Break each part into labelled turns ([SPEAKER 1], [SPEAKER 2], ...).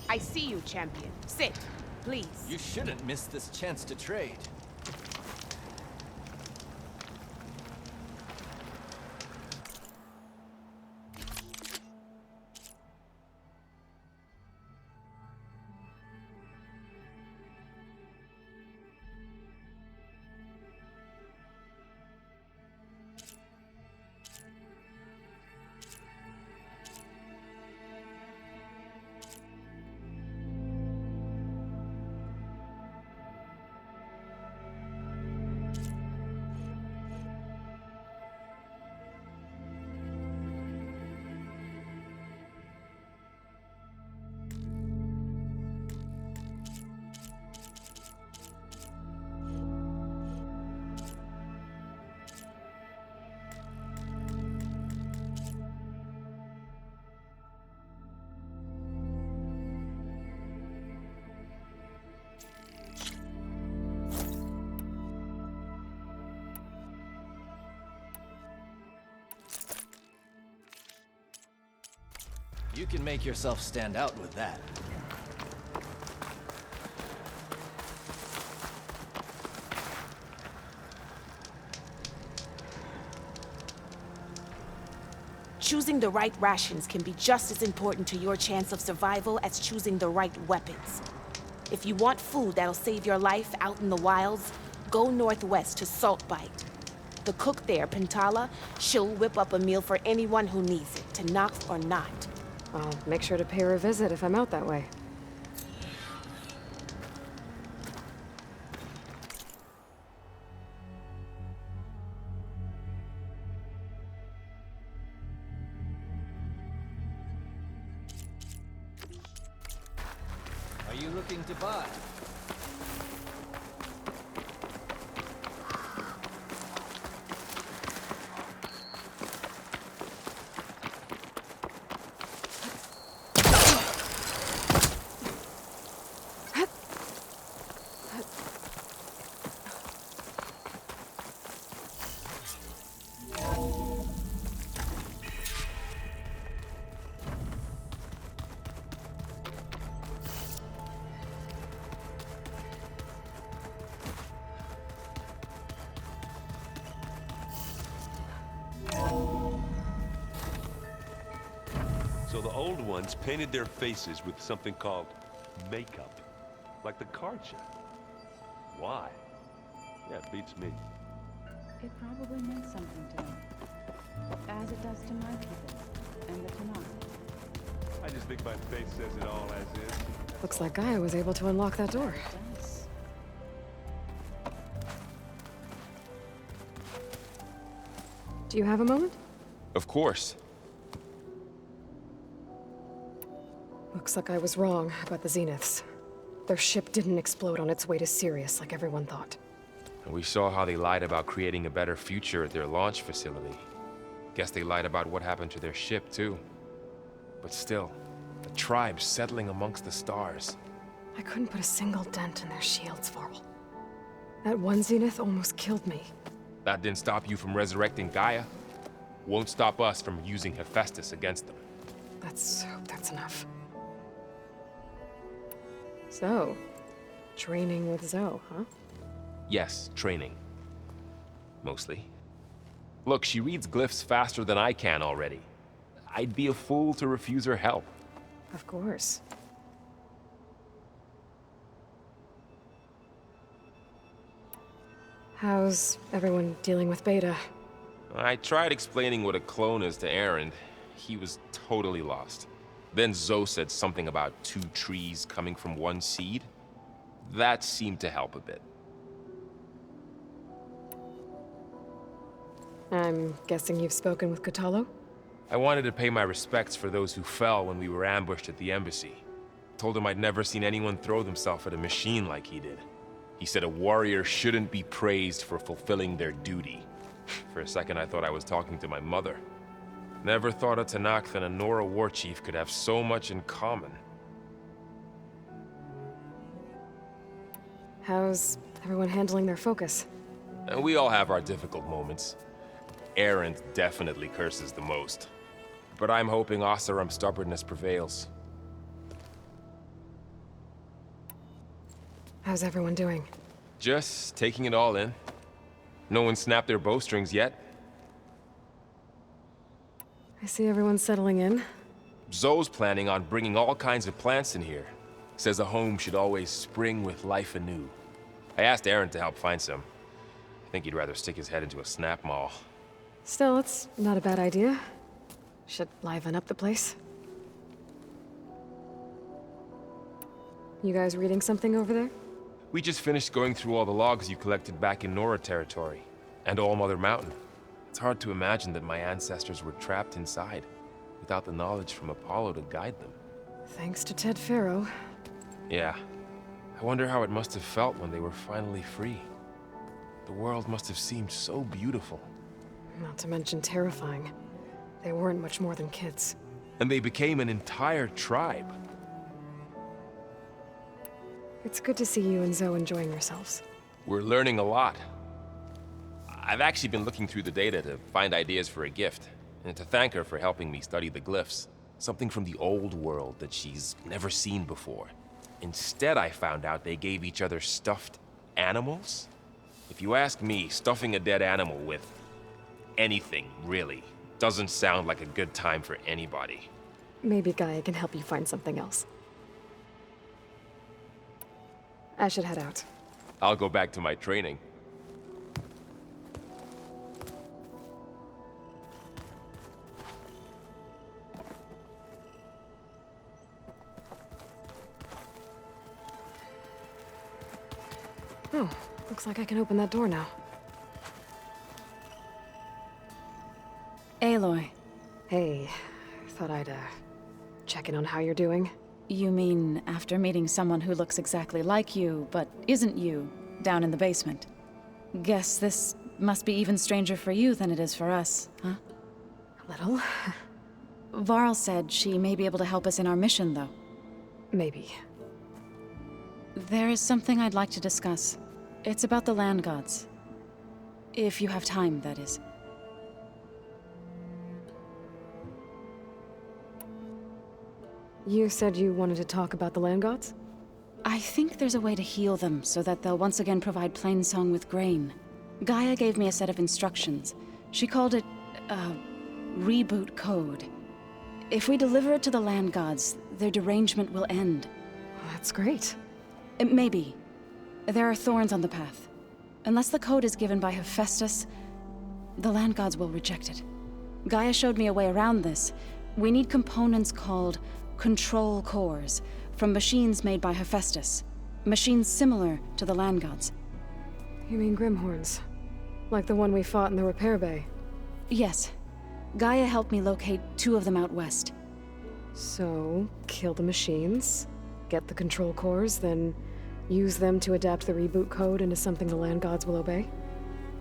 [SPEAKER 1] I see you, champion. Sit, please.
[SPEAKER 2] You shouldn't miss this chance to trade. You can make yourself stand out with that.
[SPEAKER 1] Choosing the right rations can be just as important to your chance of survival as choosing the right weapons. If you want food that'll save your life out in the wilds, go northwest to Saltbite. The cook there, Pintala, she'll whip up a meal for anyone who needs it, to knock or not.
[SPEAKER 3] I'll make sure to pay her a visit if I'm out that way.
[SPEAKER 2] Are you looking to buy?
[SPEAKER 4] So the old ones painted their faces with something called makeup, like the card show. Why? Yeah, it beats me.
[SPEAKER 5] It probably meant something to them, as it does to my people and the Tanakh.
[SPEAKER 4] I just think my face says it all as is.
[SPEAKER 3] Looks like Gaia was able to unlock that door.
[SPEAKER 5] It does.
[SPEAKER 3] Do you have a moment?
[SPEAKER 6] Of course.
[SPEAKER 3] Looks like I was wrong about the Zeniths. Their ship didn't explode on its way to Sirius like everyone thought.
[SPEAKER 6] And we saw how they lied about creating a better future at their launch facility. Guess they lied about what happened to their ship, too. But still, the tribe settling amongst the stars.
[SPEAKER 3] I couldn't put a single dent in their shields, Varl. That one Zenith almost killed me.
[SPEAKER 6] That didn't stop you from resurrecting Gaia. Won't stop us from using Hephaestus against them.
[SPEAKER 3] Let's hope that's enough. So, training with Zoe, huh?
[SPEAKER 6] Yes, training. Mostly. Look, she reads glyphs faster than I can already. I'd be a fool to refuse her help.
[SPEAKER 3] Of course. How's everyone dealing with Beta?
[SPEAKER 6] I tried explaining what a clone is to Aaron. He was totally lost. Then Zoe said something about 2 trees coming from 1 seed. That seemed to help a bit.
[SPEAKER 3] I'm guessing you've spoken with Kotallo?
[SPEAKER 6] I wanted to pay my respects for those who fell when we were ambushed at the embassy. Told him I'd never seen anyone throw themselves at a machine like he did. He said a warrior shouldn't be praised for fulfilling their duty. For a second I thought I was talking to my mother. Never thought a Tanakh and a Nora war chief could have so much in common.
[SPEAKER 3] How's everyone handling their focus?
[SPEAKER 6] And we all have our difficult moments. Aaron definitely curses the most. but I'm hoping Oseram's stubbornness prevails.
[SPEAKER 3] How's everyone doing?
[SPEAKER 6] Just taking it all in. No one snapped their bowstrings yet.
[SPEAKER 3] I see everyone settling in.
[SPEAKER 6] Zoe's planning on bringing all kinds of plants in here. Says a home should always spring with life anew. I asked Aaron to help find some. I think he'd rather stick his head into a snap mall.
[SPEAKER 3] Still, it's not a bad idea. Should liven up the place. You guys reading something over there?
[SPEAKER 6] We just finished going through all the logs you collected back in Nora territory, and All Mother Mountain. It's hard to imagine that my ancestors were trapped inside, without the knowledge from Apollo to guide them.
[SPEAKER 3] Thanks to Ted Faro.
[SPEAKER 6] Yeah. I wonder how it must have felt when they were finally free. The world must have seemed so beautiful.
[SPEAKER 3] Not to mention terrifying. They weren't much more than kids.
[SPEAKER 6] And they became an entire tribe.
[SPEAKER 3] It's good to see you and Zoe enjoying yourselves.
[SPEAKER 6] We're learning a lot. I've actually been looking through the data to find ideas for a gift, and to thank her for helping me study the glyphs. Something from the old world that she's never seen before. Instead, I found out they gave each other stuffed animals. If you ask me, stuffing a dead animal with anything, really, doesn't sound like a good time for anybody.
[SPEAKER 3] Maybe Gaia can help you find something else. I should head out.
[SPEAKER 6] I'll go back to my training.
[SPEAKER 3] Oh, looks like I can open that door now.
[SPEAKER 5] Aloy,
[SPEAKER 3] Hey, thought I'd, check in on how you're doing.
[SPEAKER 5] you mean after meeting someone who looks exactly like you, but isn't you, down in the basement? Guess this must be even stranger for you than it is for us, huh?
[SPEAKER 3] A little.
[SPEAKER 5] Varl said she may be able to help us in our mission, though.
[SPEAKER 3] Maybe.
[SPEAKER 5] There is something I'd like to discuss. It's about the land gods. If you have time, that is.
[SPEAKER 3] You said you wanted to talk about the land gods?
[SPEAKER 5] I think there's a way to heal them so that they'll once again provide plainsong with grain. Gaia gave me a set of instructions. She called it, reboot code. If we deliver it to the land gods, their derangement will end.
[SPEAKER 3] That's great.
[SPEAKER 5] Maybe. There are thorns on the path. Unless the code is given by Hephaestus, the land gods will reject it. Gaia showed me a way around this. We need components called control cores from machines made by Hephaestus. Machines similar to the land gods.
[SPEAKER 3] You mean Grimhorns? Like the one we fought in the repair bay?
[SPEAKER 5] Yes. Gaia helped me locate 2 of them out west.
[SPEAKER 3] So, kill the machines, get the control cores, then use them to adapt the reboot code into something the land gods will obey?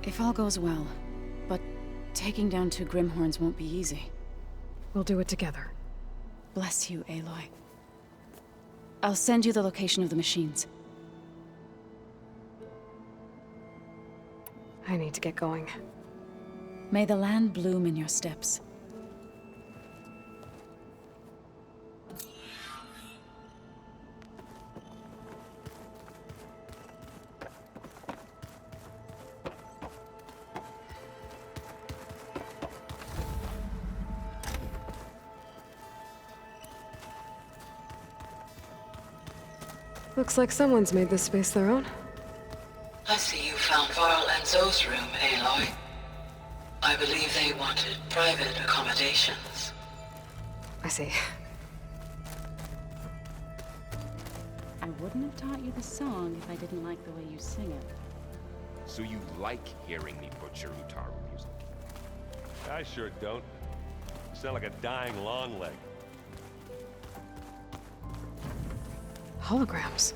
[SPEAKER 5] If all goes well. But taking down 2 Grimhorns won't be easy.
[SPEAKER 3] We'll do it together.
[SPEAKER 5] Bless you, Aloy. I'll send you the location of the machines.
[SPEAKER 3] I need to get going.
[SPEAKER 5] May the land bloom in your steps.
[SPEAKER 3] Looks like someone's made this space their own.
[SPEAKER 7] I see you found Varl and Zoe's room, Aloy. I believe they wanted private accommodations.
[SPEAKER 3] I see.
[SPEAKER 5] I wouldn't have taught you the song if I didn't like the way you sing it.
[SPEAKER 6] So you like hearing me butcher Utaru music?
[SPEAKER 4] I sure don't. You sound like a dying longleg.
[SPEAKER 3] Holograms.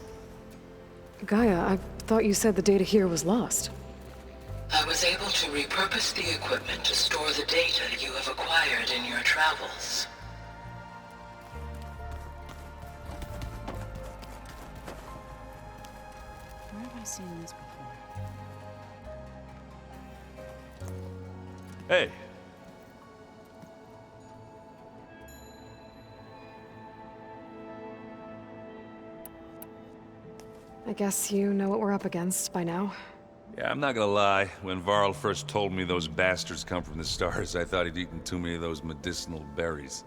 [SPEAKER 3] Gaia, I thought you said the data here was lost.
[SPEAKER 7] I was able to repurpose the equipment to store the data you have acquired in your travels.
[SPEAKER 5] Where have I seen this before?
[SPEAKER 4] Hey.
[SPEAKER 3] I guess you know what we're up against by now.
[SPEAKER 8] Yeah, I'm not gonna lie. When Varl first told me those bastards come from the stars, I thought he'd eaten too many of those medicinal berries.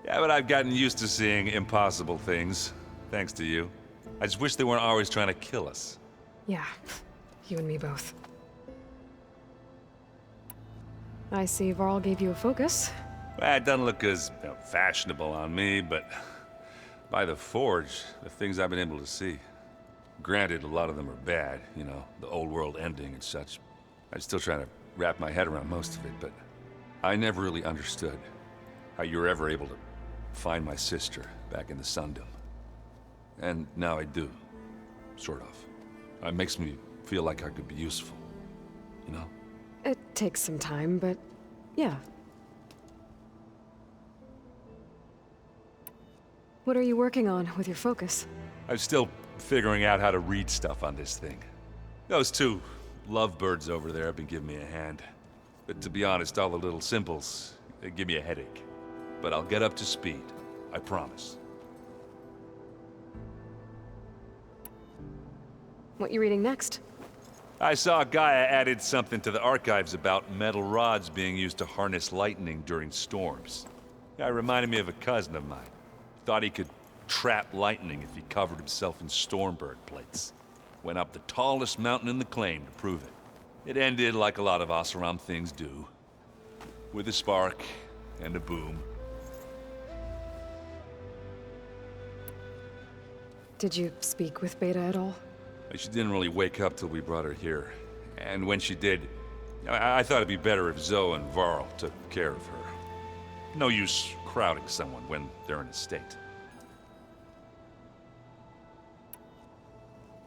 [SPEAKER 8] Yeah, but I've gotten used to seeing impossible things, thanks to you. I just wish they weren't always trying to kill us.
[SPEAKER 3] Yeah, you and me both. I see Varl gave you a focus.
[SPEAKER 8] Well, it doesn't look as fashionable on me, but by the Forge, the things I've been able to see. Granted, a lot of them are bad, you know, the old world ending and such. I'm still trying to wrap my head around most of it, but I never really understood how you were ever able to find my sister back in the Sundom. And now I do, sort of. It makes me feel like I could be useful, you know?
[SPEAKER 3] It takes some time, but yeah. What are you working on with your focus?
[SPEAKER 8] I'm still figuring out how to read stuff on this thing. Those two lovebirds over there have been giving me a hand. But to be honest, all the little symbols, they give me a headache. But I'll get up to speed, I promise.
[SPEAKER 3] What you reading next?
[SPEAKER 8] I saw Gaia added something to the archives about metal rods being used to harness lightning during storms. Guy reminded me of a cousin of mine. Thought he could trap lightning if he covered himself in Stormbird plates. Went up the tallest mountain in the claim to prove it. It ended like a lot of Oseram things do. With a spark and a boom.
[SPEAKER 3] Did you speak with Beta at all?
[SPEAKER 8] She didn't really wake up till we brought her here. And when she did, I thought it'd be better if Zoe and Varl took care of her. No use crowding someone when they're in a state.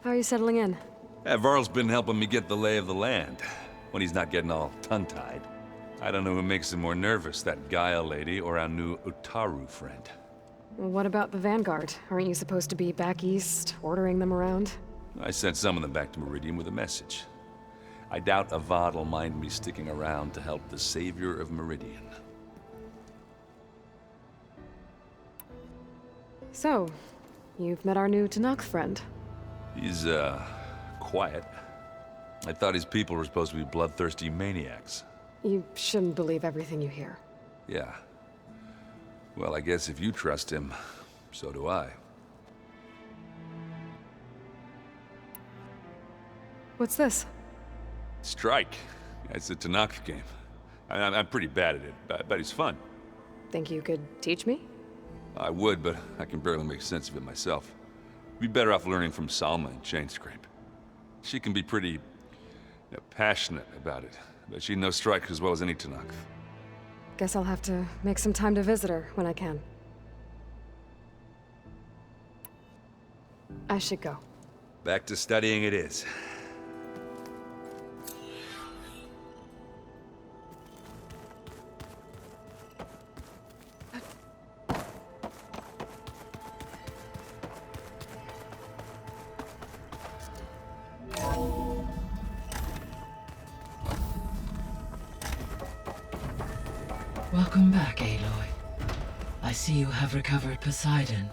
[SPEAKER 3] How are you settling in?
[SPEAKER 8] Varl's been helping me get the lay of the land, when he's not getting all tongue-tied. I don't know who makes him more nervous, that Gaia lady or our new Utaru friend.
[SPEAKER 3] What about the Vanguard? Aren't you supposed to be back east, ordering them around?
[SPEAKER 8] I sent some of them back to Meridian with a message. I doubt Avad will mind me sticking around to help the savior of Meridian.
[SPEAKER 3] So, you've met our new Tanakh friend.
[SPEAKER 8] He's, quiet. I thought his people were supposed to be bloodthirsty maniacs.
[SPEAKER 3] You shouldn't believe everything you hear.
[SPEAKER 8] Yeah. Well, I guess if you trust him, so do I.
[SPEAKER 3] What's this?
[SPEAKER 8] Strike. It's a Tanakh game. I'm pretty bad at it, but it's fun.
[SPEAKER 3] Think you could teach me?
[SPEAKER 8] I would, but I can barely make sense of it myself. Be better off learning from Salma and Chainscrape. She can be pretty passionate about it, but she knows Strike as well as any Tanakh.
[SPEAKER 3] Guess I'll have to make some time to visit her when I can. I should go.
[SPEAKER 8] Back to studying it is.
[SPEAKER 7] Welcome back, Aloy. I see you have recovered Poseidon.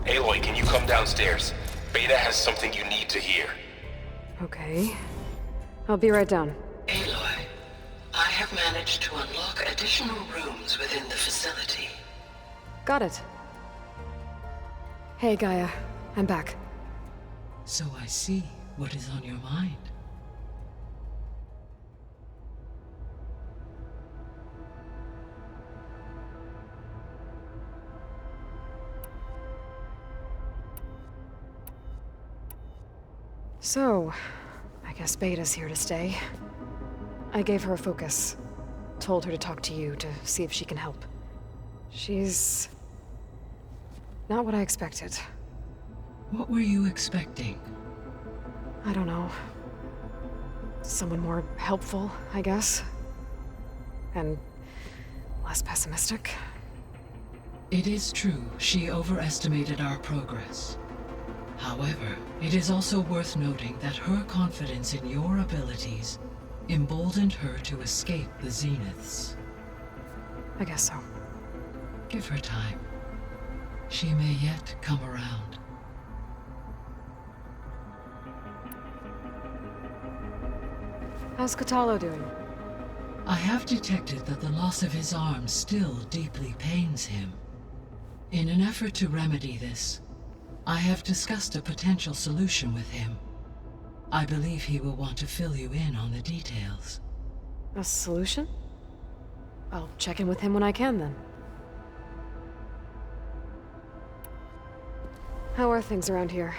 [SPEAKER 6] Aloy, can you come downstairs? Beta has something you need to hear.
[SPEAKER 3] Okay. I'll be right down.
[SPEAKER 7] Aloy, I have managed to unlock additional rooms within the facility.
[SPEAKER 3] Got it. Hey, Gaia. I'm back.
[SPEAKER 7] So I see what is on your mind.
[SPEAKER 3] So, I guess Beta's here to stay. I gave her a focus. Told her to talk to you to see if she can help. She's not what I expected.
[SPEAKER 7] What were you expecting?
[SPEAKER 3] I don't know. Someone more helpful, I guess. And less pessimistic.
[SPEAKER 7] It is true she overestimated our progress. However, it is also worth noting that her confidence in your abilities emboldened her to escape the Zeniths.
[SPEAKER 3] I guess so.
[SPEAKER 7] Give her time. She may yet come around.
[SPEAKER 3] How's Katalo doing?
[SPEAKER 7] I have detected that the loss of his arm still deeply pains him. In an effort to remedy this, I have discussed a potential solution with him. I believe he will want to fill you in on the details.
[SPEAKER 3] A solution? I'll check in with him when I can, then. How are things around here?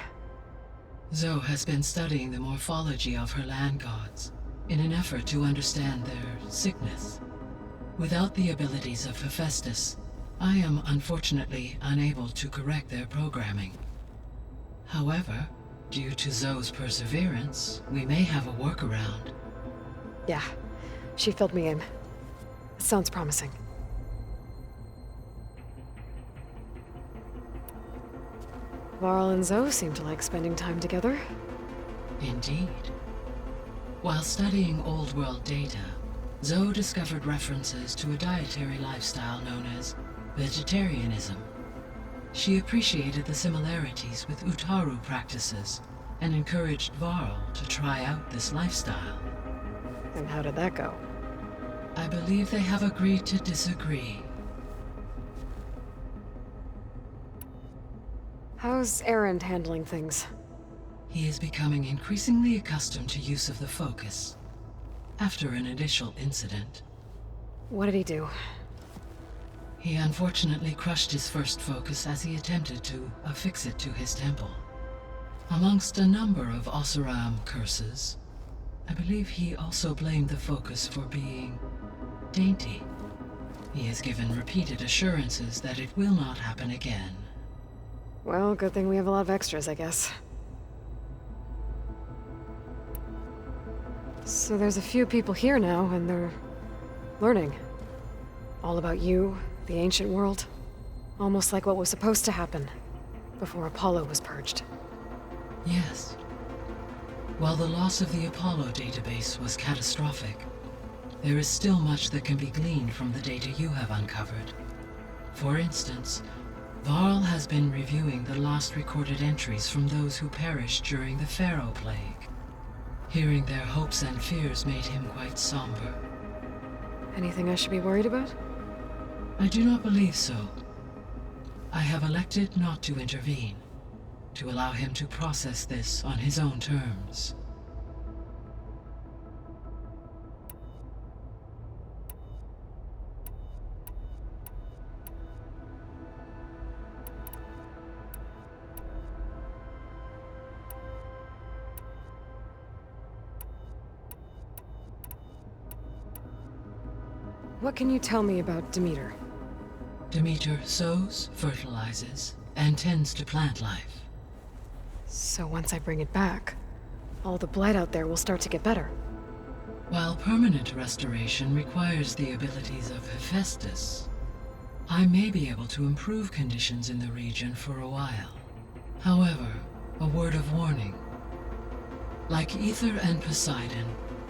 [SPEAKER 7] Zoe has been studying the morphology of her land gods in an effort to understand their sickness. Without the abilities of Hephaestus, I am unfortunately unable to correct their programming. However, due to Zoe's perseverance, we may have a workaround.
[SPEAKER 3] Yeah, she filled me in. It sounds promising. Varl and Zoe seem to like spending time together.
[SPEAKER 7] Indeed. While studying Old World data, Zoe discovered references to a dietary lifestyle known as vegetarianism. She appreciated the similarities with Utaru practices and encouraged Varl to try out this lifestyle.
[SPEAKER 3] And how did that go?
[SPEAKER 7] I believe they have agreed to disagree.
[SPEAKER 3] How's Erend handling things?
[SPEAKER 7] He is becoming increasingly accustomed to use of the focus, after an initial incident.
[SPEAKER 3] What did he do?
[SPEAKER 7] He unfortunately crushed his first focus as he attempted to affix it to his temple. Amongst a number of Oseram curses, I believe he also blamed the focus for being dainty. He has given repeated assurances that it will not happen again.
[SPEAKER 3] Well, good thing we have a lot of extras, I guess. So there's a few people here now, and they're learning. All about you, the ancient world. Almost like what was supposed to happen before Apollo was purged.
[SPEAKER 7] Yes. While the loss of the Apollo database was catastrophic, there is still much that can be gleaned from the data you have uncovered. For instance, Varl has been reviewing the last recorded entries from those who perished during the Pharaoh Plague. Hearing their hopes and fears made him quite somber.
[SPEAKER 3] Anything I should be worried about?
[SPEAKER 7] I do not believe so. I have elected not to intervene, to allow him to process this on his own terms.
[SPEAKER 3] What can you tell me about Demeter?
[SPEAKER 7] Demeter sows, fertilizes, and tends to plant life.
[SPEAKER 3] So once I bring it back, all the blight out there will start to get better.
[SPEAKER 7] While permanent restoration requires the abilities of Hephaestus, I may be able to improve conditions in the region for a while. However, a word of warning. Like Ether and Poseidon,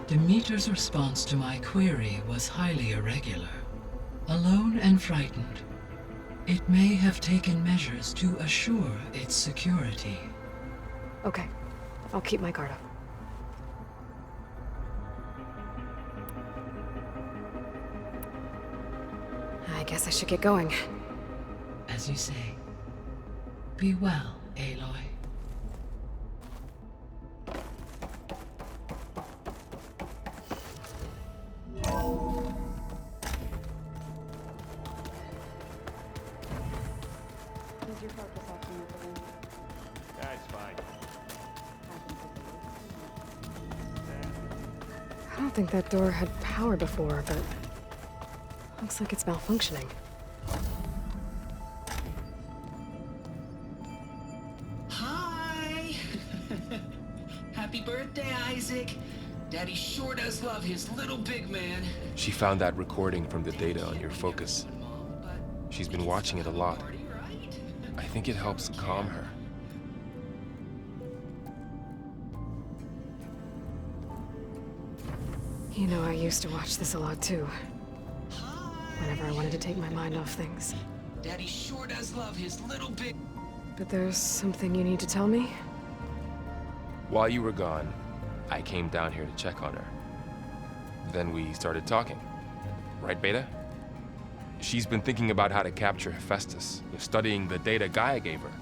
[SPEAKER 7] Demeter's response to my query was highly irregular. Alone and frightened, it may have taken measures to assure its security.
[SPEAKER 3] Okay, I'll keep my guard up. I guess I should get going.
[SPEAKER 7] As you say, be well, Aloy.
[SPEAKER 4] That's fine.
[SPEAKER 3] I don't think that door had power before, but looks like it's malfunctioning.
[SPEAKER 9] Hi! Happy birthday, Isaac. Daddy sure does love his little big man.
[SPEAKER 6] She found that recording from the data on your focus. She's been watching it a lot. I think it helps calm her.
[SPEAKER 3] You know, I used to watch this a lot too. Whenever I wanted to take my mind off things.
[SPEAKER 9] Daddy sure does love his little big...
[SPEAKER 3] But there's something you need to tell me?
[SPEAKER 6] While you were gone, I came down here to check on her. Then we started talking. Right, Beta? She's been thinking about how to capture Hephaestus, studying the data Gaia gave her.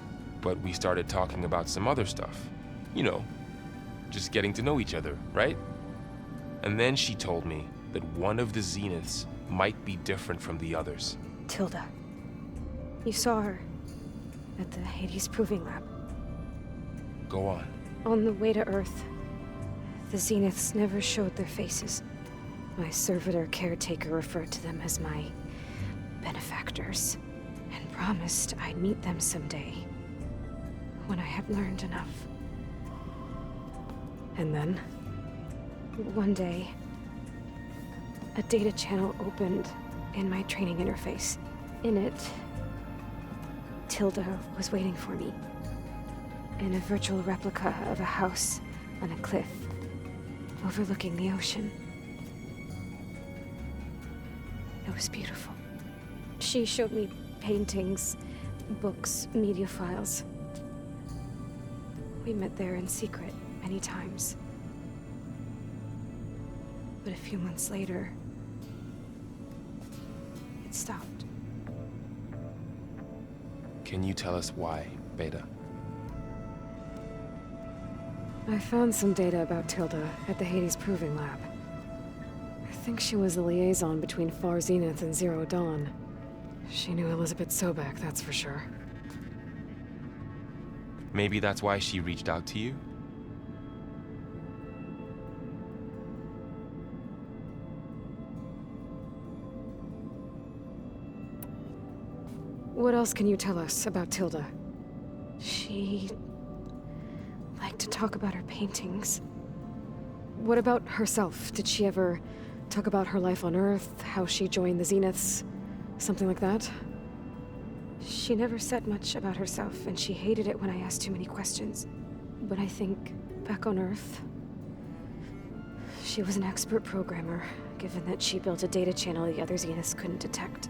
[SPEAKER 6] But we started talking about some other stuff. You know, just getting to know each other, right? And then she told me that one of the Zeniths might be different from the others.
[SPEAKER 3] Tilda. You saw her at the Hades Proving Lab.
[SPEAKER 6] Go on.
[SPEAKER 3] On the way to Earth, the Zeniths never showed their faces. My servitor caretaker referred to them as my benefactors, and promised I'd meet them someday, when I had learned enough. And then, one day, a data channel opened in my training interface. In it, Tilda was waiting for me, in a virtual replica of a house on a cliff, overlooking the ocean. It was beautiful. She showed me paintings, books, media files. We met there in secret many times. But a few months later, it stopped.
[SPEAKER 6] Can you tell us why, Beta?
[SPEAKER 3] I found some data about Tilda at the Hades Proving Lab. I think she was the liaison between Far Zenith and Zero Dawn. She knew Elizabeth Sobek, that's for sure.
[SPEAKER 6] Maybe that's why she reached out to you?
[SPEAKER 3] What else can you tell us about Tilda? She liked to talk about her paintings. What about herself? Did she ever talk about her life on Earth, how she joined the Zeniths, something like that? She never said much about herself, and she hated it when I asked too many questions. But I think, back on Earth, she was an expert programmer, given that she built a data channel the other Zeniths couldn't detect.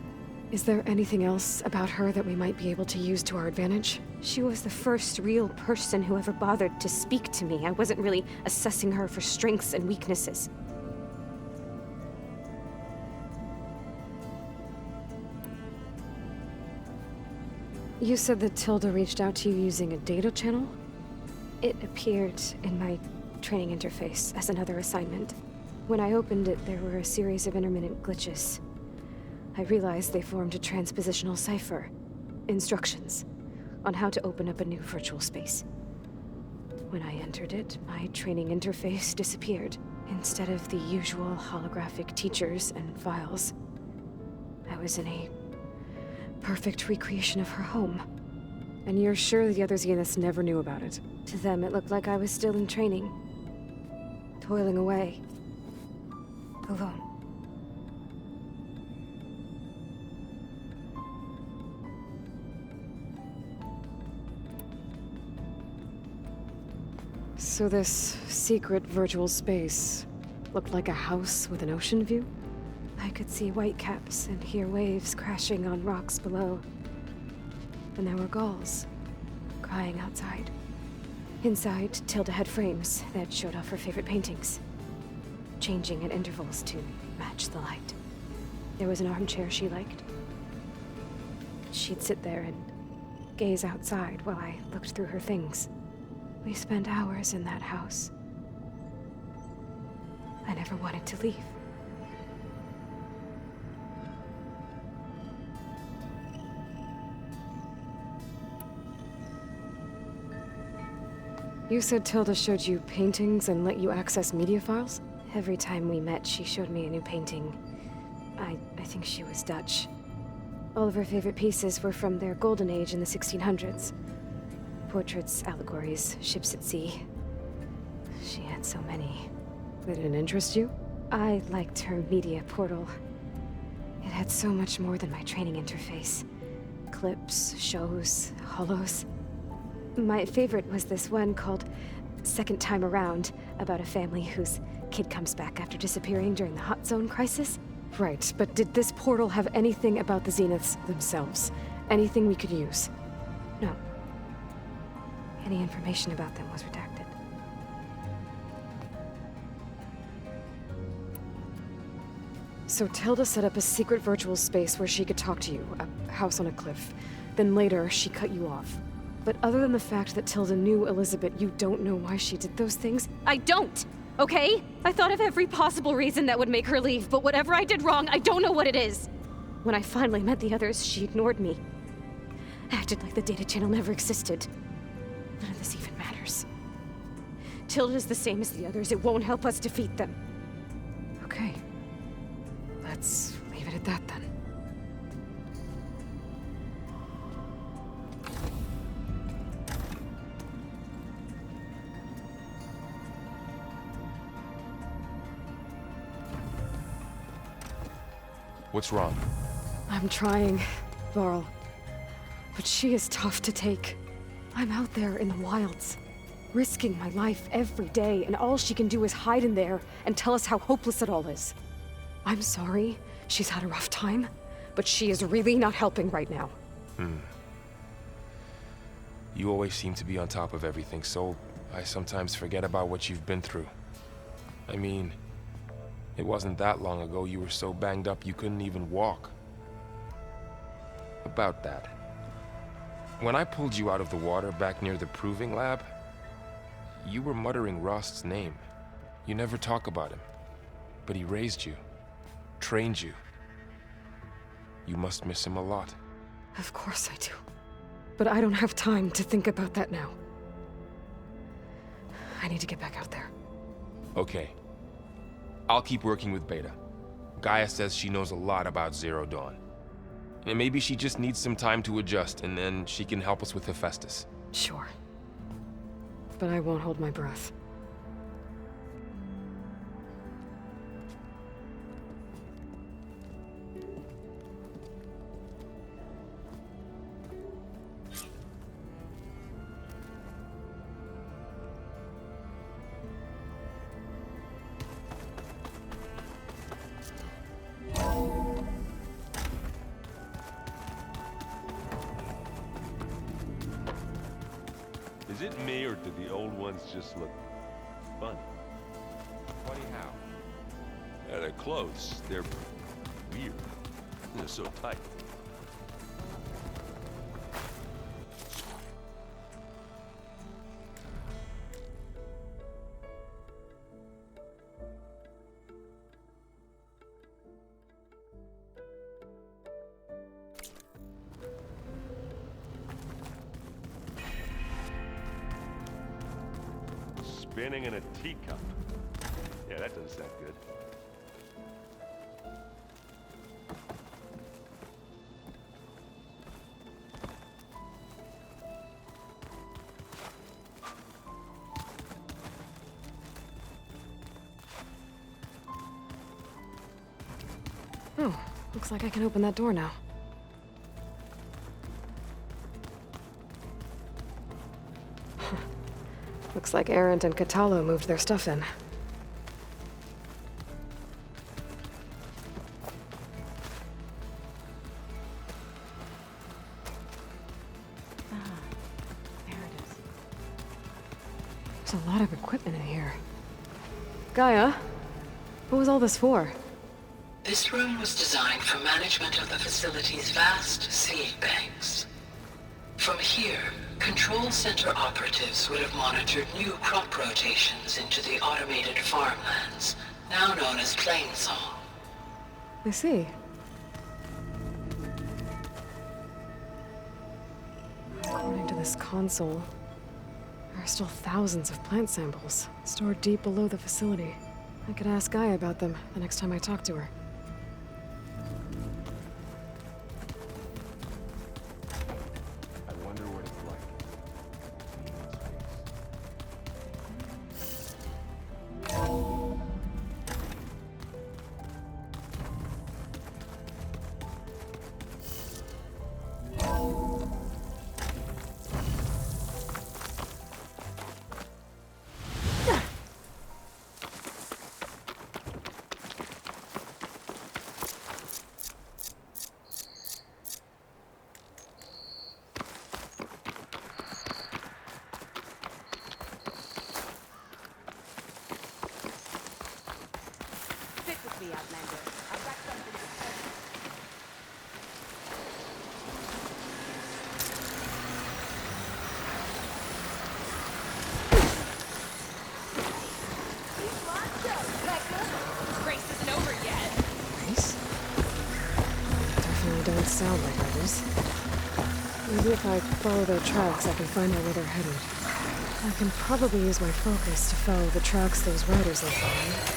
[SPEAKER 3] Is there anything else about her that we might be able to use to our advantage? She was the first real person who ever bothered to speak to me. I wasn't really assessing her for strengths and weaknesses. You said that Tilda reached out to you using a data channel? It appeared in my training interface as another assignment. When I opened it, there were a series of intermittent glitches. I realized they formed a transpositional cipher. Instructions on how to open up a new virtual space. When I entered it, my training interface disappeared. Instead of the usual holographic teachers and files, I was in a perfect recreation of her home. And you're sure the other Zeniths never knew about it? To them, it looked like I was still in training. Toiling away. Alone. So this secret virtual space looked like a house with an ocean view? I could see whitecaps and hear waves crashing on rocks below. And there were gulls crying outside. Inside, Tilda had frames that showed off her favorite paintings, changing at intervals to match the light. There was an armchair she liked. She'd sit there and gaze outside while I looked through her things. We spent hours in that house. I never wanted to leave. You said Tilda showed you paintings and let you access media files? Every time we met, she showed me a new painting. I think she was Dutch. All of her favorite pieces were from their golden age in the 1600s. Portraits, allegories, ships at sea. She had so many. They didn't interest you? I liked her media portal. It had so much more than my training interface. Clips, shows, holos. My favorite was this one called Second Time Around, about a family whose kid comes back after disappearing during the Hot Zone crisis. Right, but did this portal have anything about the Zeniths themselves? Anything we could use? No. Any information about them was redacted. So Tilda set up a secret virtual space where she could talk to you, a house on a cliff. Then later, she cut you off. But other than the fact that Tilda knew Elizabeth, you don't know why she did those things?
[SPEAKER 10] I don't! Okay? I thought of every possible reason that would make her leave, but whatever I did wrong, I don't know what it is. When I finally met the others, she ignored me. Acted like the data channel never existed. None of this even matters. Tilda's the same as the others. It won't help us defeat them.
[SPEAKER 3] Okay. Let's leave it at that then.
[SPEAKER 6] What's wrong?
[SPEAKER 3] I'm trying, Varl. But she is tough to take. I'm out there in the wilds, risking my life every day, and all she can do is hide in there and tell us how hopeless it all is. I'm sorry, she's had a rough time, but she is really not helping right now.
[SPEAKER 6] You always seem to be on top of everything, so I sometimes forget about what you've been through. I mean, it wasn't that long ago you were so banged up you couldn't even walk. About that. When I pulled you out of the water back near the proving lab, you were muttering Rost's name. You never talk about him, but he raised you, trained you. You must miss him a lot.
[SPEAKER 3] Of course I do. But I don't have time to think about that now. I need to get back out there.
[SPEAKER 6] Okay. I'll keep working with Beta. Gaia says she knows a lot about Zero Dawn. And maybe she just needs some time to adjust, and then she can help us with Hephaestus.
[SPEAKER 3] Sure. But I won't hold my breath.
[SPEAKER 4] Is it me, or do the old ones just look funny?
[SPEAKER 6] Funny how?
[SPEAKER 4] Yeah, their clothes, they're weird. They're so tight. Spinning in a teacup. Yeah, that doesn't sound good.
[SPEAKER 3] Oh, looks like I can open that door now. Looks like Arendt and Catalo moved their stuff in.
[SPEAKER 5] There it is.
[SPEAKER 3] There's a lot of equipment in here. Gaia, what was all this for?
[SPEAKER 7] This room was designed for management of the facility's vast seed banks. From here, Control Center operatives would have monitored new crop rotations into the automated farmlands, now known as Plainsong.
[SPEAKER 3] I see. According to this console, there are still thousands of plant samples stored deep below the facility. I could ask Gaia about them the next time I talk to her.
[SPEAKER 6] I wonder what it's like.
[SPEAKER 3] riders. Maybe if I follow their tracks, I can find out where they're headed. I can probably use my focus to follow the tracks those riders left behind.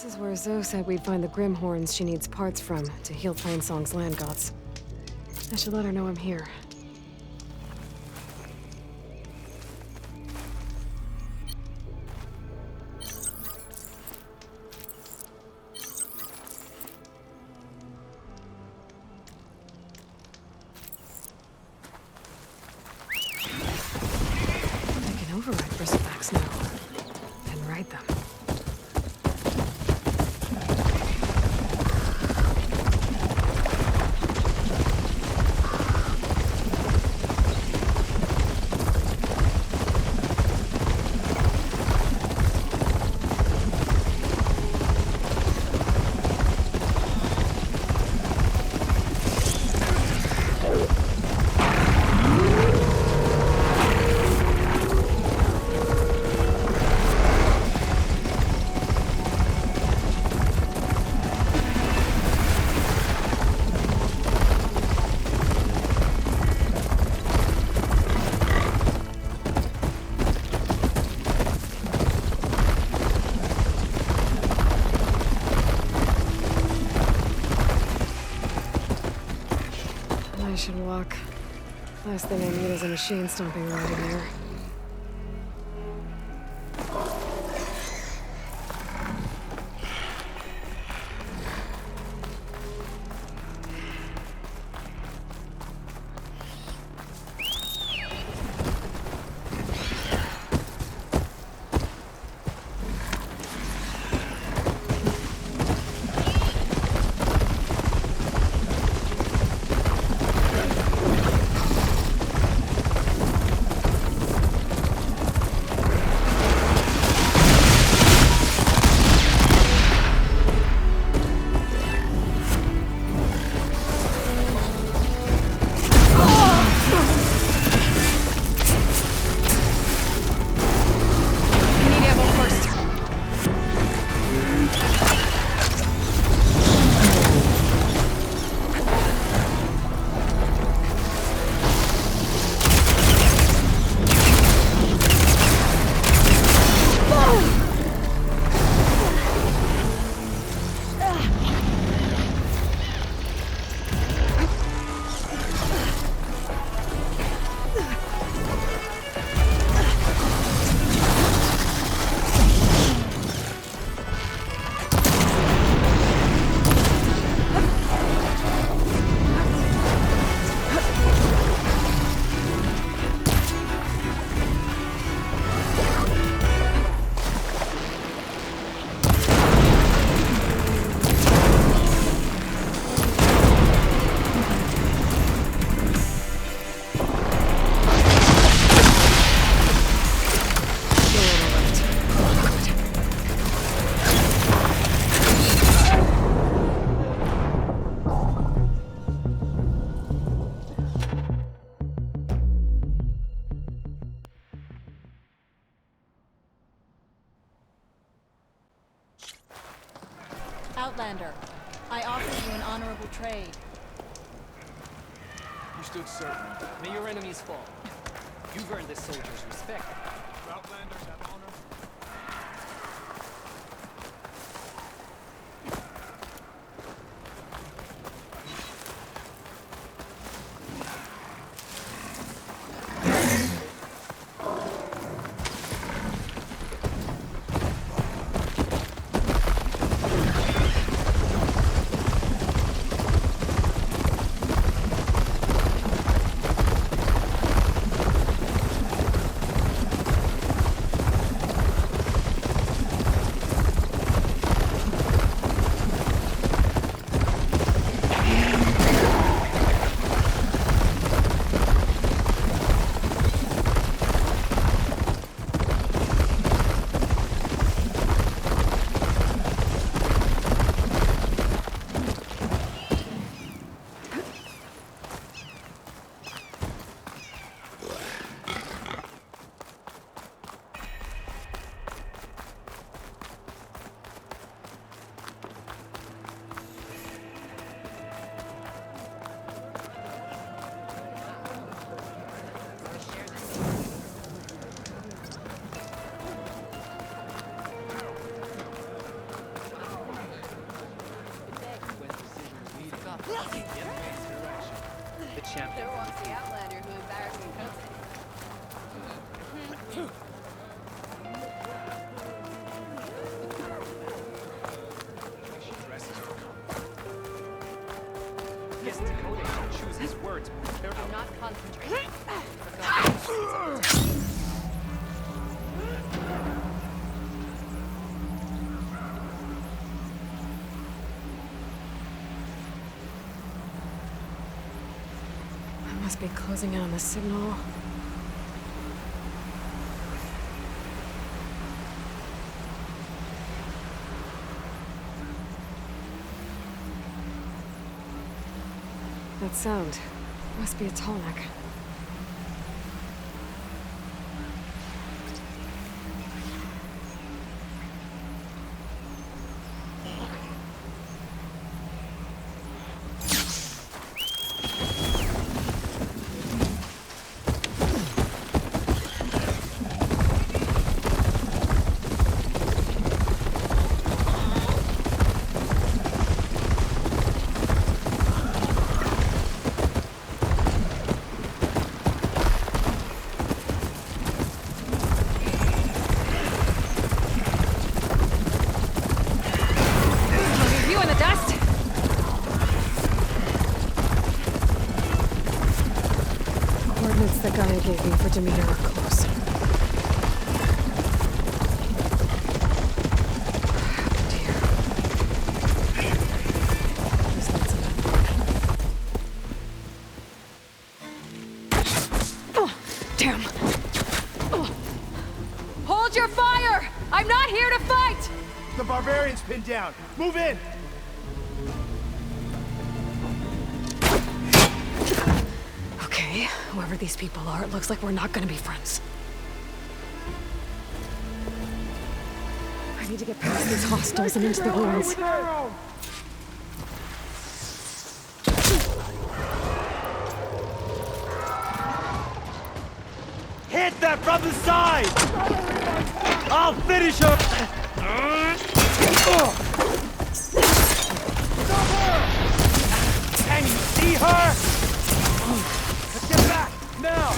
[SPEAKER 3] This is where Zoe said we'd find the Grimhorns she needs parts from to heal Plainsong's land gods. I should let her know I'm here. I can override bristlebacks now and ride them. I should walk. Last thing I need is a machine stomping around in here.
[SPEAKER 11] Outlander, I offer you an honorable trade.
[SPEAKER 2] You stood certain. May your enemies fall. You've earned this soldier's respect. Outlanders have honor.
[SPEAKER 11] There walks the Outlander who embarrassed me.
[SPEAKER 2] Guess Dakota should choose his words more carefully.
[SPEAKER 11] I'm not concentrating.
[SPEAKER 3] Must be closing in on the signal. That sound must be a tallneck. The guy gave me for Demeter are close. Dear. Oh, damn. Oh.
[SPEAKER 11] Hold your fire! I'm not here to fight!
[SPEAKER 12] The barbarian's pinned down. Move in!
[SPEAKER 3] Okay, whoever these people are, it looks like we're not gonna be friends. I need to get past these hostiles and into the ruins.
[SPEAKER 12] Hit that from the side! I'll finish her! Can you see her? Let's get back, now!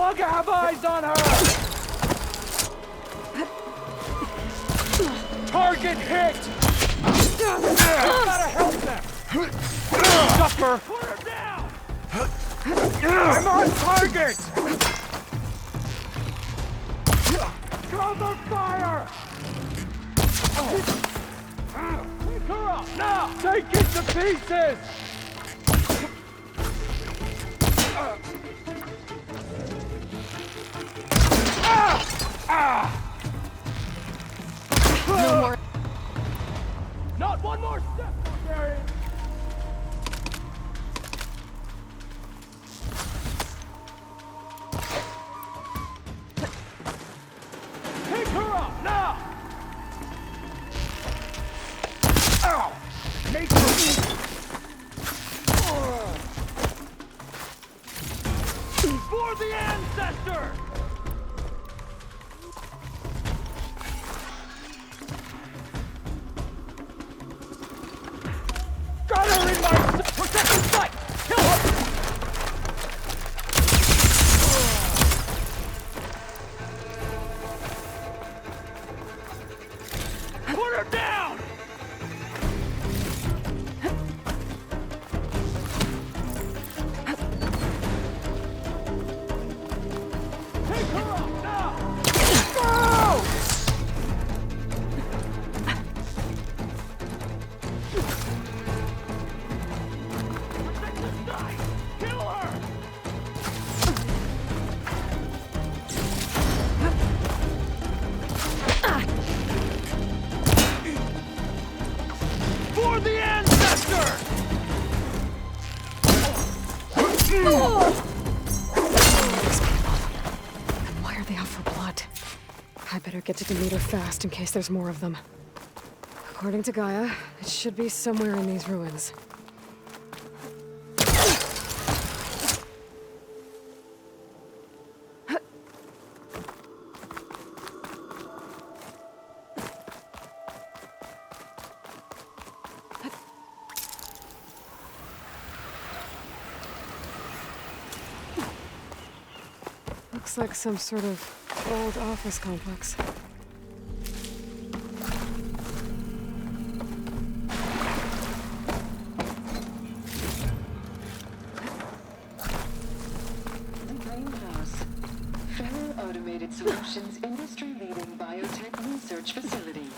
[SPEAKER 12] longer have eyes on her! Target hit! Gotta help them! Sucker! Put her down! I'm on target! Cover fire! Pick her up now! Take it to pieces!
[SPEAKER 3] No more.
[SPEAKER 12] Not one more step, Gary! Pick her up now! Ow! Make her for the ancestor! Got her in my protective sight! Kill her! Put her down! Pick her up now! Go! Protect the side! Kill her! For the ancestor!
[SPEAKER 3] Why are they out for blood? I better get to Demeter fast in case there's more of them. According to Gaia, it should be somewhere in these ruins. Looks like some sort of old office complex.
[SPEAKER 13] Automated Solutions industry-leading biotech research facility.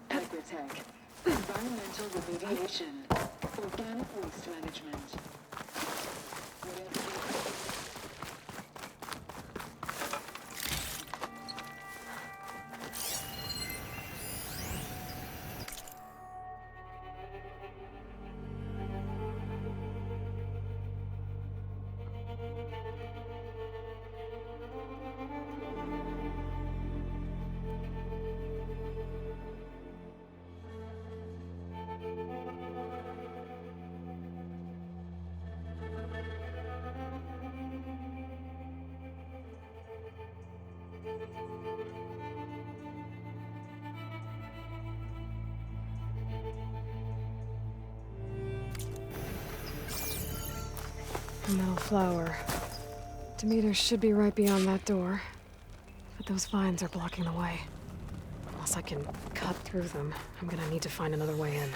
[SPEAKER 13] Agrotech, environmental remediation, organic waste management.
[SPEAKER 3] A metal flower. Demeter should be right beyond that door. But those vines are blocking the way. Unless I can cut through them, I'm gonna need to find another way in.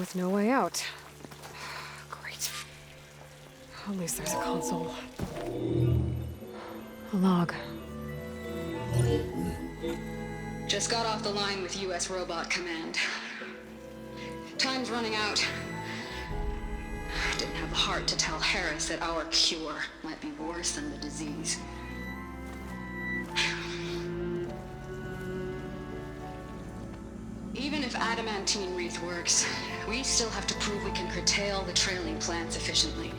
[SPEAKER 3] with no way out. Great. At least there's a console. A log.
[SPEAKER 13] Just got off the line with U.S. Robot Command. Time's running out. Didn't have the heart to tell Harris that our cure might be worse than the disease. Even if adamantine wreath works, we still have to prove we can curtail the trailing plants efficiently.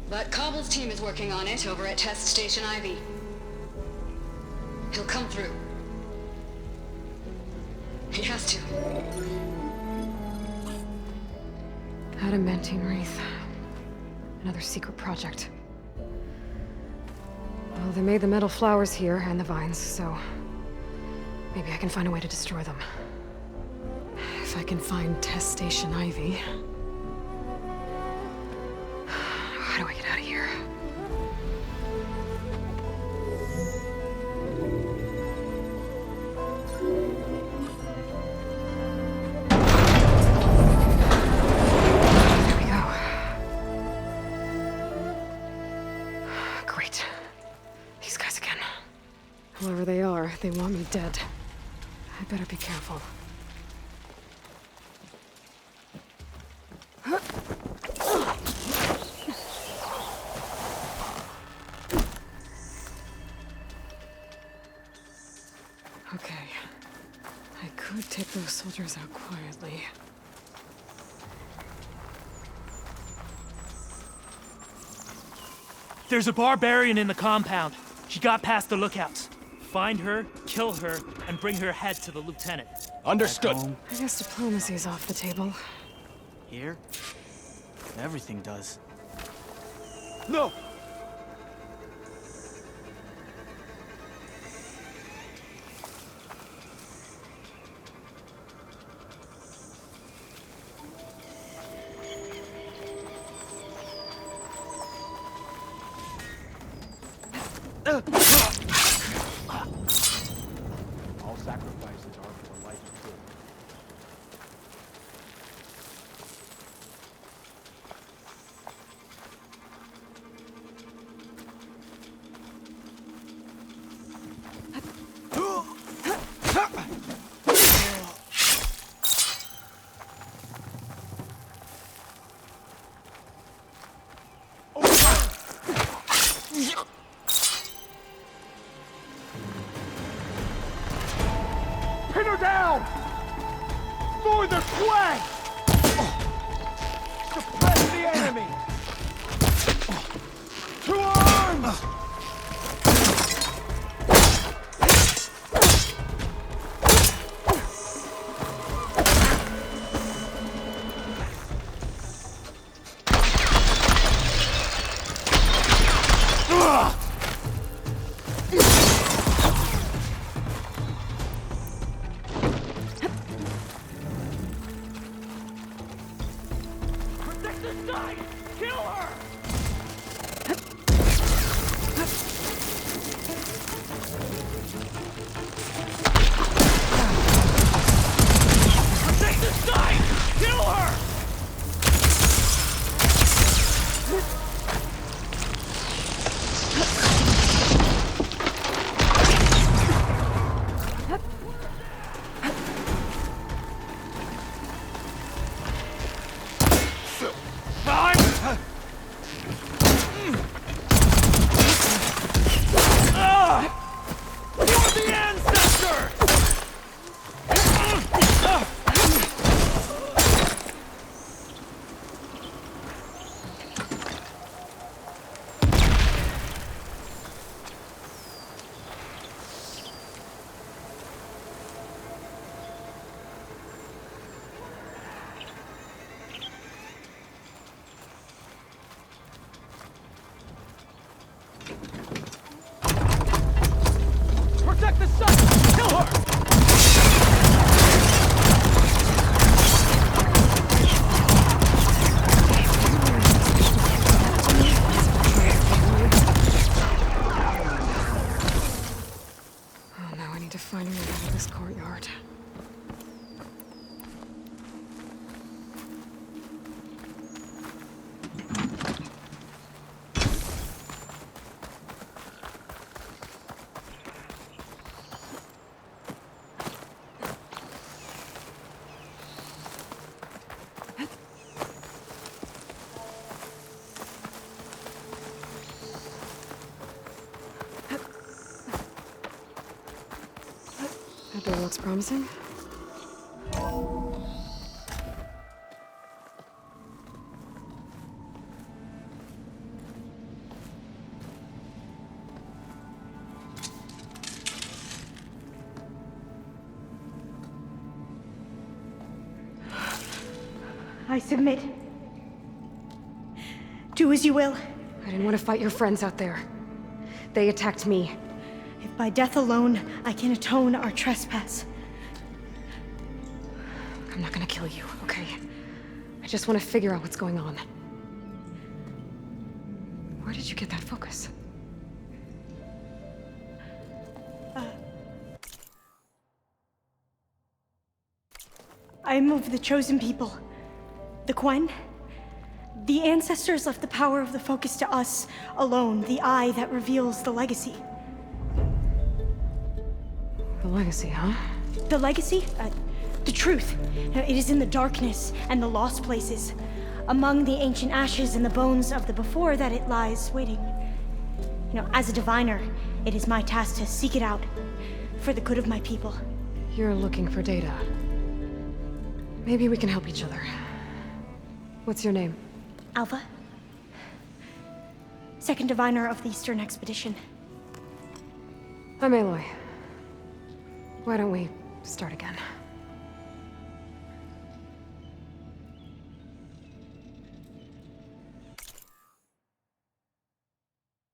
[SPEAKER 13] But Cobble's team is working on it over at Test Station Ivy. He'll come through. He has to.
[SPEAKER 3] Adamantine wreath. Another secret project. Well, they made the metal flowers here and the vines, so maybe I can find a way to destroy them. If I can find Test Station Ivy. How do I get out of here? There we go. Great. These guys again. Whoever they are, they want me dead. I better be careful. Okay. I could take those soldiers out quietly.
[SPEAKER 14] There's a barbarian in the compound. She got past the lookouts. Find her, kill her, and bring her head to the lieutenant.
[SPEAKER 12] Understood.
[SPEAKER 3] I guess diplomacy's off the table.
[SPEAKER 15] Here? Everything does.
[SPEAKER 12] No! All sacrifices are for the light of good. Pin her down! For the flag! Suppress the enemy! To arms!
[SPEAKER 3] looks promising.
[SPEAKER 16] I submit. Do as you will.
[SPEAKER 3] I didn't want to fight your friends out there. They attacked me.
[SPEAKER 16] If by death alone I can atone our trespass.
[SPEAKER 3] I'm not gonna kill you, okay? I just want to figure out what's going on. Where did you get that focus?
[SPEAKER 16] I am of the chosen people. The Quen. The ancestors left the power of the focus to us alone, the eye that reveals the legacy.
[SPEAKER 3] The legacy, huh?
[SPEAKER 16] The legacy? The truth. It is in the darkness and the lost places. Among the ancient ashes and the bones of the before that it lies waiting. As a diviner, it is my task to seek it out for the good of my people.
[SPEAKER 3] You're looking for data. Maybe we can help each other. What's your name?
[SPEAKER 16] Alpha. Second diviner of the Eastern Expedition.
[SPEAKER 3] I'm Aloy. Why don't we start again?